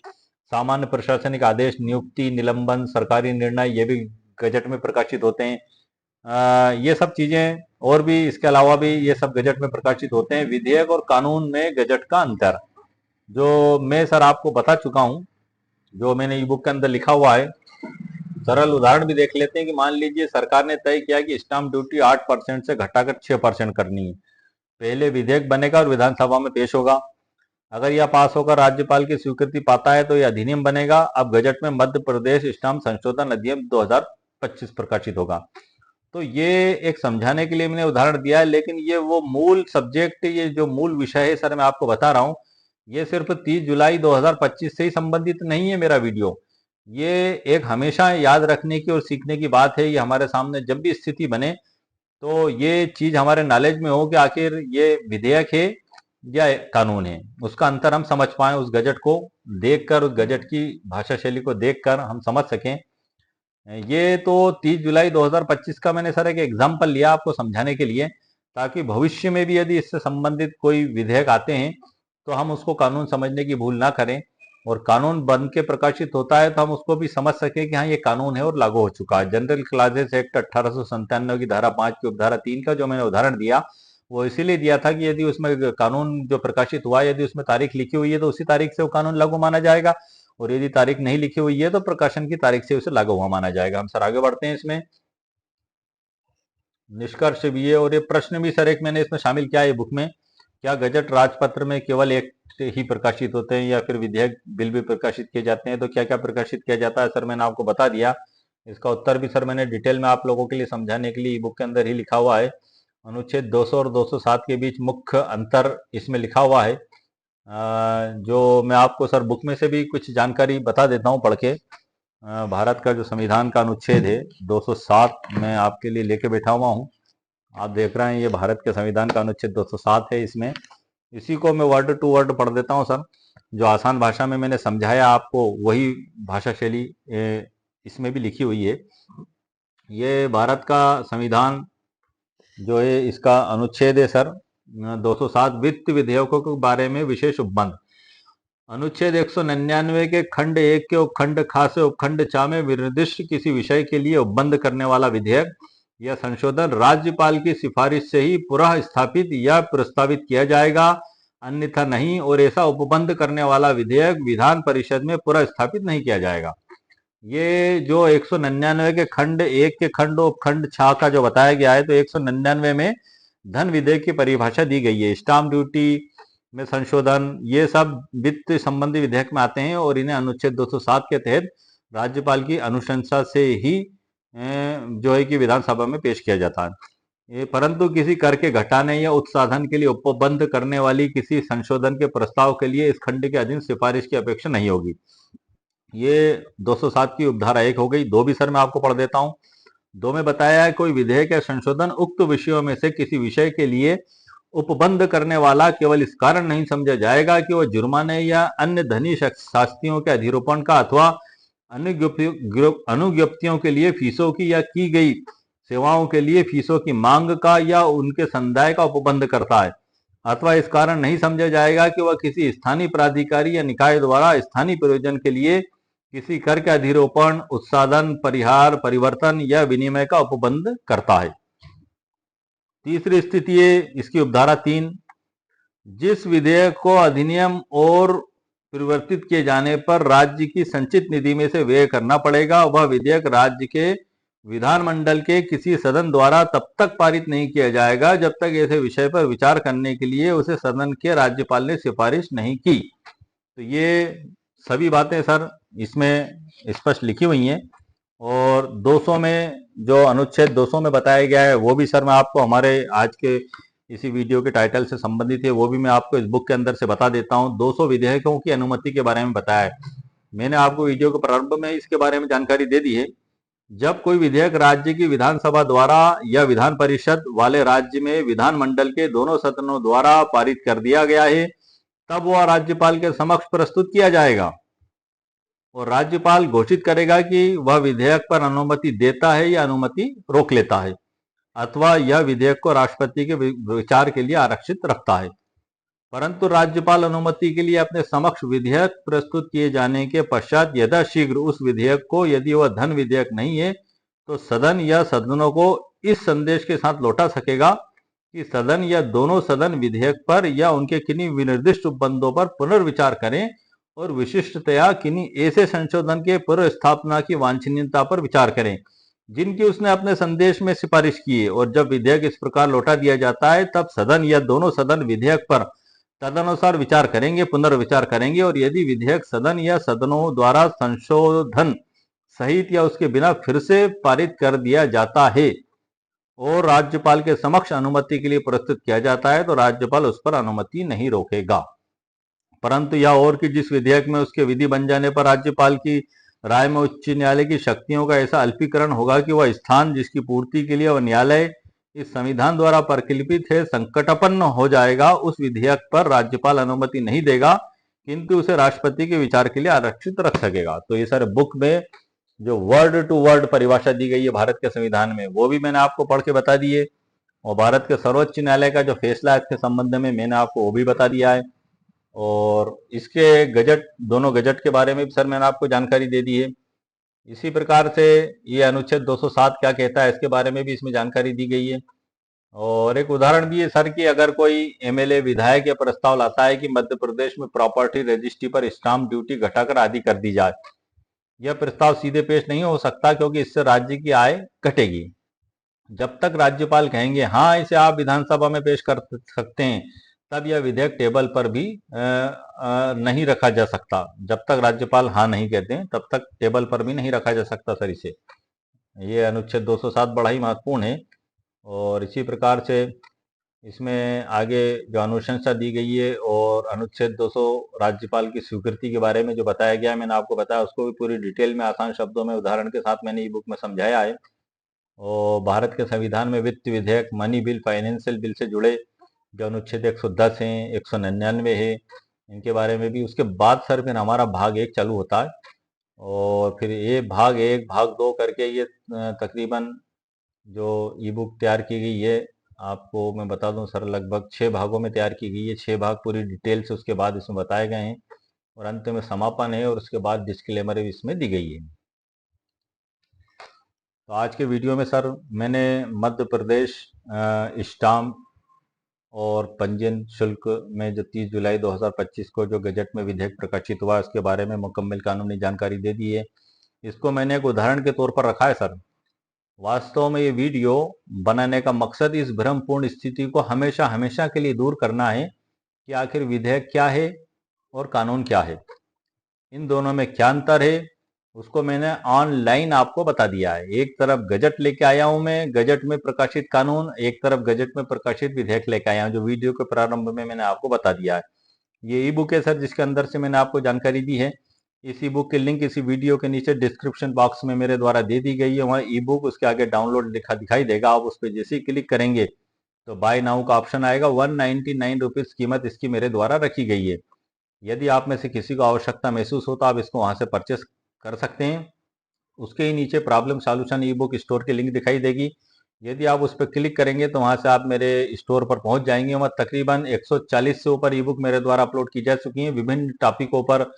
सामान्य प्रशासनिक आदेश, नियुक्ति, निलंबन, सरकारी निर्णय ये भी गजट में प्रकाशित होते हैं। ये सब चीजें और भी इसके अलावा भी ये सब गजट में प्रकाशित होते हैं। विधेयक और कानून में गजट का अंतर जो मैं सर आपको बता चुका हूं, जो मैंने ई बुक के अंदर लिखा हुआ है। सरल उदाहरण भी देख लेते हैं कि मान लीजिए सरकार ने तय किया कि स्टाम्प ड्यूटी 8% से घटाकर 6% करनी है। पहले विधेयक बनेगा और विधानसभा में पेश होगा। अगर यह पास होकर राज्यपाल की स्वीकृति पाता है तो यह अधिनियम बनेगा। अब गजट में मध्य प्रदेश स्टाम्प संशोधन अधिनियम 2025 प्रकाशित होगा। तो ये एक समझाने के लिए मैंने उदाहरण दिया है, लेकिन ये वो मूल सब्जेक्ट, ये जो मूल विषय है सर, मैं आपको बता रहा हूँ, ये सिर्फ 30 जुलाई 2025 से ही संबंधित नहीं है मेरा वीडियो। ये एक हमेशा याद रखने की और सीखने की बात है। ये हमारे सामने जब भी स्थिति बने तो ये चीज हमारे नॉलेज में हो कि आखिर ये विधेयक है या कानून है, उसका अंतर हम समझ पाए, उस गजट को देखकर, उस गजट की भाषा शैली को देखकर हम समझ सकें। ये तो 30 जुलाई 2025 का मैंने सर एक एग्जाम्पल लिया आपको समझाने के लिए, ताकि भविष्य में भी यदि इससे संबंधित कोई विधेयक आते हैं तो हम उसको कानून समझने की भूल ना करें, और कानून बन के प्रकाशित होता है तो हम उसको भी समझ सकें कि हाँ ये कानून है और लागू हो चुका है। जनरल क्लासेस एक्ट 1897 की धारा 5 की उपधारा 3 का जो मैंने उदाहरण दिया, वो इसीलिए दिया था कि यदि उसमें कानून जो प्रकाशित हुआ, यदि उसमें तारीख लिखी हुई है तो उसी तारीख से वो कानून लागू माना जाएगा, और यदि तारीख नहीं लिखी हुई है तो प्रकाशन की तारीख से उसे लागू हुआ माना जाएगा। हम सर आगे बढ़ते हैं। इसमें निष्कर्ष भी है और ये प्रश्न भी सर एक मैंने इसमें शामिल किया है बुक में, क्या गजट राजपत्र में केवल एक ही प्रकाशित होते हैं या फिर विधेयक बिल भी प्रकाशित किए जाते हैं? तो क्या क्या प्रकाशित किया जाता है सर, मैंने आपको बता दिया। इसका उत्तर भी सर मैंने डिटेल में आप लोगों के लिए समझाने के लिए बुक के अंदर ही लिखा हुआ है। अनुच्छेद 200 और 207 के बीच मुख्य अंतर इसमें लिखा हुआ है, जो मैं आपको सर बुक में से भी कुछ जानकारी बता देता हूँ पढ़ के। भारत का जो संविधान का अनुच्छेद है 207 मैं आपके लिए लेके बैठा हुआ हूँ। आप देख रहे हैं ये भारत के संविधान का अनुच्छेद 207 है। इसमें इसी को मैं वर्ड टू वर्ड पढ़ देता हूँ सर, जो आसान भाषा में मैंने समझाया आपको वही भाषा शैली इसमें भी लिखी हुई है। ये भारत का संविधान जो है इसका अनुच्छेद है सर 207, वित्त विधेयकों के बारे में विशेष उपबंध। अनुच्छेद 199 के खंड 1 के उपखंड ख से उपखंड 4 में विनिर्दिष्ट किसी विषय के लिए उपबंध करने वाला विधेयक या संशोधन राज्यपाल की सिफारिश से ही पुनः स्थापित या प्रस्तावित किया जाएगा, अन्यथा नहीं, और ऐसा उपबंध करने वाला विधेयक विधान परिषद में पुनः स्थापित नहीं किया जाएगा। ये जो 199 के खंड 1 के खंड उपखंड 6 का जो बताया गया है, तो 199 में धन विधेयक की परिभाषा दी गई है, स्टाम्प ड्यूटी में संशोधन, ये सब वित्त संबंधी विधेयक में आते हैं और इन्हें अनुच्छेद 207 के तहत राज्यपाल की अनुशंसा से ही जो है कि विधानसभा में पेश किया जाता है। ये परंतु किसी कर के घटाने या उत्साधन के लिए उपबंध करने वाली किसी संशोधन के प्रस्ताव के लिए इस खंड के अधीन सिफारिश की अपेक्षा नहीं होगी। ये 207 की उपधारा 1 हो गई। 2 भी सर मैं आपको पढ़ देता हूँ। 2 में बताया है कोई विधेयक या संशोधन उक्त विषयों में से किसी विषय के लिए उपबंध करने वाला केवल इस कारण नहीं समझा जाएगा कि वह जुर्माने या अन्य धनी शास्तियों के अधिरोपण का अथवा अनुज्ञप्तियों के लिए फीसों की या की गई सेवाओं के लिए फीसों की मांग का या उनके संदाय का उपबंध करता है, अथवा इस कारण नहीं समझा जाएगा कि वह किसी स्थानीय प्राधिकारी या निकाय द्वारा स्थानीय प्रयोजन के लिए किसी कर के अधिरोपण, उत्साधन, परिहार, परिवर्तन या विनिमय का उपबंध करता है। तीसरी स्थिति है इसकी उपधारा 3, जिस विधेयक को अधिनियम और परिवर्तित किए जाने पर राज्य की संचित निधि में से व्यय करना पड़ेगा, वह विधेयक राज्य के विधानमंडल के किसी सदन द्वारा तब तक पारित नहीं किया जाएगा जब तक ऐसे विषय पर विचार करने के लिए उसे सदन के राज्यपाल ने सिफारिश नहीं की। तो ये सभी बातें सर इसमें स्पष्ट लिखी हुई हैं। और 200 में जो अनुच्छेद 200 में बताया गया है वो भी सर मैं आपको हमारे आज के इसी वीडियो के टाइटल से संबंधित है, वो भी मैं आपको इस बुक के अंदर से बता देता हूँ। 200 विधेयकों की अनुमति के बारे में बताया है। मैंने आपको वीडियो के प्रारंभ में इसके बारे में जानकारी दे दी है। जब कोई विधेयक राज्य की विधानसभा द्वारा या विधान परिषद वाले राज्य में विधानमंडल के दोनों सदनों द्वारा पारित कर दिया गया है, तब वह राज्यपाल के समक्ष प्रस्तुत किया जाएगा और राज्यपाल घोषित करेगा कि वह विधेयक पर अनुमति देता है या अनुमति रोक लेता है, अथवा यह विधेयक को राष्ट्रपति के विचार के लिए आरक्षित रखता है। परंतु राज्यपाल अनुमति के लिए अपने समक्ष विधेयक प्रस्तुत किए जाने के पश्चात यथाशीघ्र उस विधेयक को, यदि वह धन विधेयक नहीं है, तो सदन या सदनों को इस संदेश के साथ लौटा सकेगा कि सदन या दोनों सदन विधेयक पर या उनके किन्हीं विनिर्दिष्ट उपबंधों पर पुनर्विचार करें और विशिष्टतया किन्हीं ऐसे संशोधन के पुनः स्थापना की वांछनीयता पर विचार करें जिनकी उसने अपने संदेश में सिफारिश की है। और जब विधेयक इस प्रकार लौटा दिया जाता है तब सदन या दोनों सदन विधेयक पर तदनुसार विचार करेंगे, पुनर्विचार करेंगे, और यदि विधेयक सदन या सदनों द्वारा संशोधन सहित या उसके बिना फिर से पारित कर दिया जाता है और राज्यपाल के समक्ष अनुमति के लिए प्रस्तुत किया जाता है तो राज्यपाल उस पर अनुमति नहीं रोकेगा। परंतु यह और कि जिस विधेयक में उसके विधि बन जाने पर राज्यपाल की राय में उच्च न्यायालय की शक्तियों का ऐसा अल्पीकरण होगा कि वह स्थान जिसकी पूर्ति के लिए वह न्यायालय इस संविधान द्वारा परिकल्पित है संकटापन्न हो जाएगा, उस विधेयक पर राज्यपाल अनुमति नहीं देगा किंतु उसे राष्ट्रपति के विचार के लिए आरक्षित रख सकेगा। तो ये सर बुक में जो वर्ड टू वर्ड परिभाषा दी गई है भारत के संविधान में वो भी मैंने आपको पढ़ के बता दी है, और भारत के सर्वोच्च न्यायालय का जो फैसला है इसके संबंध में मैंने आपको वो भी बता दिया है, और इसके गजट, दोनों गजट के बारे में भी सर मैंने आपको जानकारी दे दी है। इसी प्रकार से ये अनुच्छेद 207 क्या कहता है इसके बारे में भी इसमें जानकारी दी गई है, और एक उदाहरण भी है सर कि अगर कोई एमएलए विधायक या प्रस्ताव लाता है कि मध्य प्रदेश में प्रॉपर्टी रजिस्ट्री पर स्टाम्प ड्यूटी घटाकर आदि कर दी जाए, यह प्रस्ताव सीधे पेश नहीं हो सकता क्योंकि इससे राज्य की आय घटेगी। जब तक राज्यपाल कहेंगे हाँ इसे आप विधानसभा में पेश कर सकते हैं, तब यह विधेयक टेबल पर भी नहीं रखा जा सकता। जब तक राज्यपाल हाँ नहीं कहते हैं तब तक टेबल पर भी नहीं रखा जा सकता सर इसे। ये अनुच्छेद 207 बड़ा ही महत्वपूर्ण है। और इसी प्रकार से इसमें आगे जो अनुशंसा दी गई है और अनुच्छेद 200 राज्यपाल की स्वीकृति के बारे में जो बताया गया है, मैंने आपको बताया, उसको भी पूरी डिटेल में आसान शब्दों में उदाहरण के साथ मैंने ई बुक में समझाया है। और भारत के संविधान में वित्त विधेयक, मनी बिल, फाइनेंशियल बिल से जुड़े जो अनुच्छेद 110 है, 199 है, इनके बारे में भी। उसके बाद सर फिर हमारा भाग 1 चालू होता है, और फिर ये भाग 1 भाग 2 करके ये तकरीबन जो ई बुक तैयार की गई है, आपको मैं बता दूं सर लगभग 6 भागों में तैयार की गई है। 6 भाग पूरी डिटेल से उसके बाद इसमें बताए गए हैं, और अंत में समापन है, और उसके बाद डिस्क्लेमर भी इसमें दी गई है। तो आज के वीडियो में सर मैंने मध्य प्रदेश स्टाम्प और पंजीयन शुल्क में जो 30 जुलाई 2025 को जो गजट में विधेयक प्रकाशित हुआ उसके बारे में मुकम्मल कानूनी जानकारी दे दी है। इसको मैंने एक उदाहरण के तौर पर रखा है सर। वास्तव में ये वीडियो बनाने का मकसद इस भ्रमपूर्ण स्थिति को हमेशा हमेशा के लिए दूर करना है कि आखिर विधेयक क्या है और कानून क्या है, इन दोनों में क्या अंतर है, उसको मैंने ऑनलाइन आपको बता दिया है। एक तरफ गजट लेके आया हूं मैं, गजट में प्रकाशित कानून, एक तरफ गजट में प्रकाशित विधेयक लेके आया हूं, जो वीडियो के प्रारंभ में मैंने आपको बता दिया है। ये ई बुक है सर जिसके अंदर से मैंने आपको जानकारी दी है। इस ई बुक की लिंक इसी वीडियो के नीचे डिस्क्रिप्शन बॉक्स में मेरे द्वारा दे दी गई है। वहाँ ई बुक उसके आगे डाउनलोड दिखाई देगा, आप उस पर जैसे ही क्लिक करेंगे तो बाय नाउ का ऑप्शन आएगा। 199 रुपीज कीमत इसकी मेरे द्वारा रखी गई है। यदि आप में से किसी को आवश्यकता महसूस हो तो आप इसको वहां से परचेस कर सकते हैं। उसके ही नीचे प्रॉब्लम सॉल्यूशन ई बुक स्टोर की लिंक दिखाई देगी। यदि आप उस पर क्लिक करेंगे तो वहां से आप मेरे स्टोर पर पहुंच जाएंगे। वहाँ तकरीबन 140 से ऊपर ई बुक मेरे द्वारा अपलोड की जा चुकी हैं, विभिन्न टॉपिकों पर,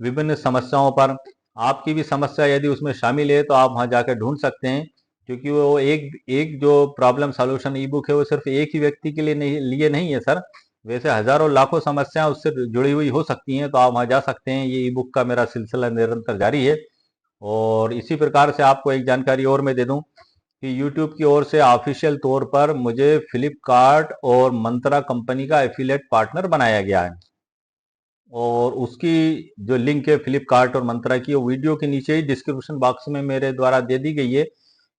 विभिन्न समस्याओं पर। आपकी भी समस्या यदि उसमें शामिल है तो आप वहां जाकर ढूंढ सकते हैं, क्योंकि वो एक जो प्रॉब्लम सॉल्यूशन ई बुक है वो सिर्फ एक ही व्यक्ति के लिए नहीं है सर। वैसे हजारों लाखों समस्याएं उससे जुड़ी हुई हो सकती हैं, तो आप वहां जा सकते हैं। ये ई बुक का मेरा सिलसिला निरंतर जारी है। और इसी प्रकार से आपको एक जानकारी और मैं दे दूं कि YouTube की ओर से ऑफिशियल तौर पर मुझे फ्लिपकार्ट और मंत्रा कंपनी का एफिलिएट पार्टनर बनाया गया है, और उसकी जो लिंक है फ्लिपकार्ट और मंत्रा की, वो वीडियो के नीचे ही डिस्क्रिप्शन बॉक्स में मेरे द्वारा दे दी गई है।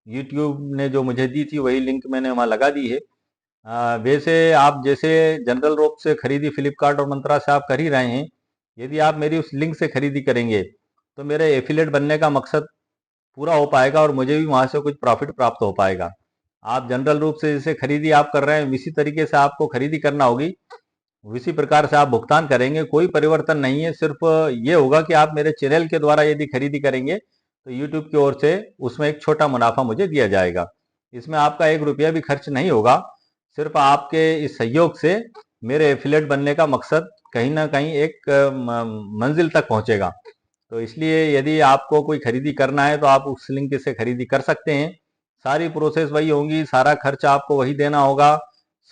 YouTube ने जो मुझे दी थी वही लिंक मैंने वहां लगा दी है। वैसे आप जैसे जनरल रूप से खरीदी फ्लिपकार्ट और मंत्रा से आप कर ही रहे हैं, यदि आप मेरी उस लिंक से खरीदी करेंगे तो मेरे एफिलिएट बनने का मकसद पूरा हो पाएगा और मुझे भी वहां से कुछ प्रॉफिट प्राप्त हो पाएगा। आप जनरल रूप से जैसे खरीदी आप कर रहे हैं, इसी तरीके से आपको खरीदी करना होगी, इसी प्रकार से आप भुगतान करेंगे। कोई परिवर्तन नहीं है, सिर्फ ये होगा कि आप मेरे चैनल के द्वारा यदि खरीदी करेंगे तो यूट्यूब की ओर से उसमें एक छोटा मुनाफा मुझे दिया जाएगा। इसमें आपका 1 रुपया भी खर्च नहीं होगा। सिर्फ आपके इस सहयोग से मेरे एफिलिएट बनने का मकसद कहीं ना कहीं एक मंजिल तक पहुंचेगा। तो इसलिए यदि आपको कोई खरीदी करना है तो आप उस लिंक से खरीदी कर सकते हैं। सारी प्रोसेस वही होगी, सारा खर्च आपको वही देना होगा,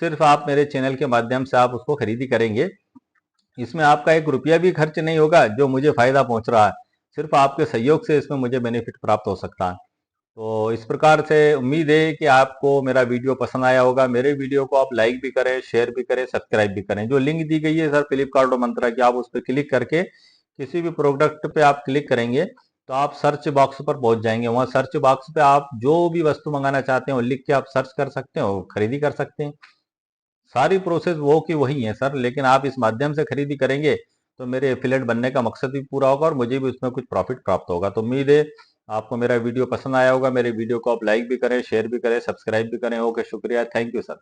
सिर्फ आप मेरे चैनल के माध्यम से आप उसको खरीदी करेंगे। इसमें आपका 1 रुपया भी खर्च नहीं होगा। जो मुझे फायदा पहुंच रहा है सिर्फ आपके सहयोग से इसमें मुझे बेनिफिट प्राप्त हो सकता है। तो इस प्रकार से उम्मीद है कि आपको मेरा वीडियो पसंद आया होगा। मेरे वीडियो को आप लाइक भी करें, शेयर भी करें, सब्सक्राइब भी करें। जो लिंक दी गई है सर फ्लिपकार्ट और मंत्रा की, आप उस पर क्लिक करके किसी भी प्रोडक्ट पे आप क्लिक करेंगे तो आप सर्च बॉक्स पर पहुंच जाएंगे। वहां सर्च बॉक्स पे आप जो भी वस्तु मंगाना चाहते हैं वो लिख के आप सर्च कर सकते हो, खरीदी कर सकते हैं। सारी प्रोसेस वो की वही है सर, लेकिन आप इस माध्यम से खरीदी करेंगे तो मेरे एफिलेट बनने का मकसद भी पूरा होगा और मुझे भी उसमें कुछ प्रॉफिट प्राप्त होगा। तो उम्मीद है आपको मेरा वीडियो पसंद आया होगा। मेरे वीडियो को आप लाइक भी करें, शेयर भी करें, सब्सक्राइब भी करें। ओके, शुक्रिया, थैंक यू सर।